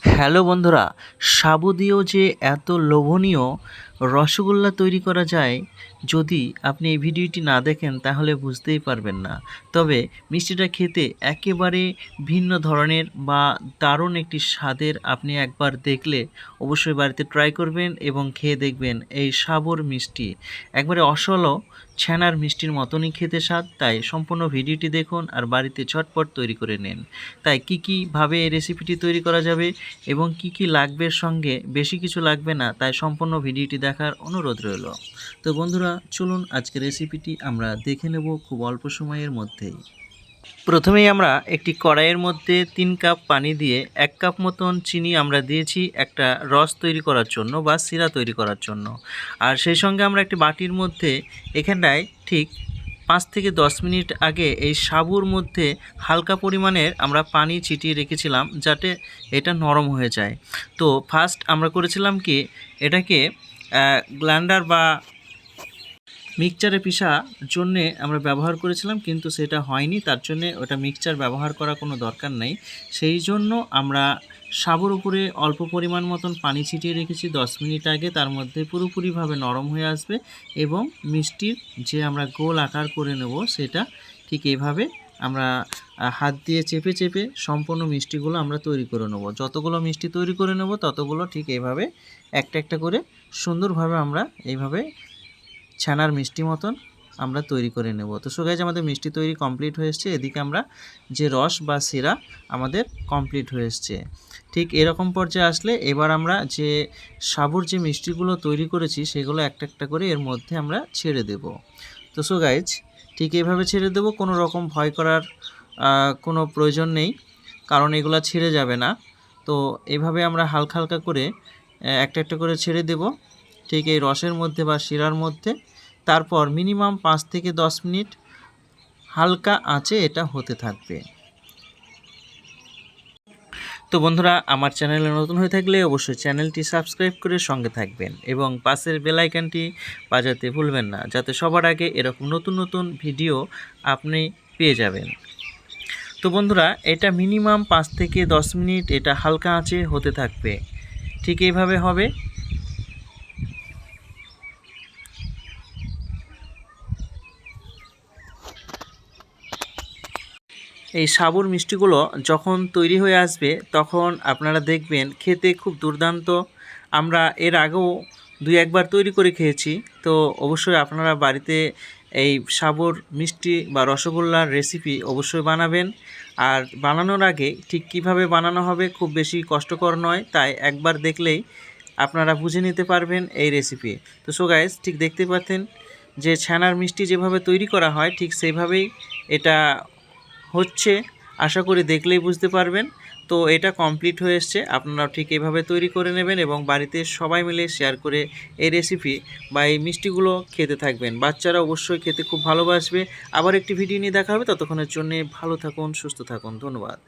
Hello বন্ধুরা, সাবু দিয়েও যে এত লোভনীয় রসগোল্লা তৈরি করা যায়, যদি আপনি এই ভিডিওটি না দেখেন তাহলে বুঝতেই পারবেন না। তবে মিষ্টিটা খেতে একেবারে ভিন্ন ধরনের বা দারুণ একটি স্বাদের। আপনি একবার দেখলে অবশ্যই বাড়িতে ট্রাই করবেন এবং খেয়ে দেখবেন এই সাবুর মিষ্টি একবারে অসলো ছানার মিষ্টির মতনই খেতে স্বাদ। তাই সম্পূর্ণ ভিডিওটি দেখুন আর বাড়িতে ঝটপট তৈরি করে নিন। তাই কীভাবে এই রেসিপিটি তৈরি করা যাবে এবং কি কি লাগবে, সঙ্গে বেশি কিছু লাগবে না, তাই সম্পূর্ণ ভিডিওটি দেখার অনুরোধ রইল। তো বন্ধুরা চলুন আজকের রেসিপিটি আমরা দেখে নেব খুব অল্প সময়ের মধ্যেই। প্রথমেই আমরা একটি কড়াইয়ের মধ্যে 3 কাপ পানি দিয়ে 1 কাপ মতন চিনি আমরা দিয়েছি একটা রস তৈরি করার জন্য বা সিরা তৈরি করার জন্য। আর সেই সঙ্গে আমরা একটি বাটির মধ্যে এখানটায় ঠিক 5 থেকে 10 মিনিট আগে এই সাবুর মধ্যে হালকা পরিমাণের আমরা পানি ছিটিয়ে রেখেছিলাম যাতে এটা নরম হয়ে যায়। তো ফার্স্ট আমরা করেছিলাম কি, এটাকে গ্রাইন্ডার বা মিক্সচারে পিষা জন্যে আমরা ব্যবহার করেছিলাম, কিন্তু সেটা হয়নি। তার জন্যে ওটা মিক্সচার ব্যবহার করা কোনো দরকার নেই। সেই জন্য আমরা সাবুর উপরে অল্প পরিমাণ মতন পানি ছিটিয়ে রেখেছি 10 মিনিট আগে। তার মধ্যে পুরোপুরিভাবে নরম হয়ে আসবে এবং মিষ্টির যে আমরা গোল আকার করে নেব সেটা ঠিক এইভাবে আমরা হাত দিয়ে চেপে চেপে সম্পূর্ণ মিষ্টিগুলো আমরা তৈরি করে নেব। যতগুলো মিষ্টি তৈরি করে নেব ততগুলো ঠিক এইভাবে একটা একটা করে সুন্দরভাবে আমরা এইভাবে ছানার মিষ্টি মতন আমরা তৈরি করে নেব। তো সো গাইজ, আমাদের মিষ্টি তৈরি কমপ্লিট হয়ে এসছে। এদিকে আমরা যে রস বা সিরা আমাদের কমপ্লিট হয়ে এসছে। ঠিক এরকম পর্যায়ে আসলে এবার আমরা যে সাবুর যে মিষ্টিগুলো তৈরি করেছি সেগুলো একটা একটা করে এর মধ্যে আমরা ছেড়ে দেব। তো সো গাইজ, ঠিক এভাবে ছেড়ে দেব, কোনো রকম ভয় করার কোনো প্রয়োজন নেই, কারণ এগুলো ছিঁড়ে যাবে না। তো এভাবে আমরা হালকা হালকা করে একটা একটা করে ছেড়ে দেব ঠিক এই রসের মধ্যে বা শিরার মধ্যে। তারপর মিনিমাম 5 থেকে 10 মিনিট হালকা আঁচে এটা হতে থাকবে। তো বন্ধুরা, আমার চ্যানেলে নতুন হয়ে থাকলে অবশ্যই চ্যানেলটি সাবস্ক্রাইব করে সঙ্গে থাকবেন এবং পাশের বেল আইকনটি বাজাতে ভুলবেন না, যাতে সবার আগে এরকম নতুন নতুন ভিডিও আপনি পেয়ে যাবেন। তো বন্ধুরা, এটা মিনিমাম 5 থেকে 10 মিনিট এটা হালকা আঁচে হতে থাকবে। ঠিক এইভাবে হবে। এই সাবুর মিষ্টিগুলো যখন তৈরি হয়ে আসবে তখন আপনারা দেখবেন খেতে খুব দুর্দান্ত। আমরা এর আগেও 2-1 বার তৈরি করে খেয়েছি। তো অবশ্যই আপনারা বাড়িতে এই সাবুর মিষ্টি বা রসগোল্লার রেসিপি অবশ্যই বানাবেন। আর বানানোর আগে ঠিক কিভাবে বানানো হবে খুব বেশি কষ্টকর নয়, তাই একবার দেখলেই আপনারা বুঝে নিতে পারবেন এই রেসিপি। তো সো গাইস, ঠিক দেখতে পাচ্ছেন যে ছানার মিষ্টি যেভাবে তৈরি করা হয় ঠিক সেইভাবেই এটা হচ্ছে। আশা করি দেখলেই বুঝতে পারবেন। তো এটা কমপ্লিট হয়ে এসছে। আপনারাও ঠিক এভাবে তৈরি করে নেবেন এবং বাড়িতে সবাই মিলে শেয়ার করে এই রেসিপি বা এই মিষ্টিগুলো খেতে থাকবেন। বাচ্চারা অবশ্যই খেতে খুব ভালোবাসবে। আবার একটি ভিডিও নিয়ে দেখা হবে। ততক্ষণের জন্যে ভালো থাকুন, সুস্থ থাকুন। ধন্যবাদ।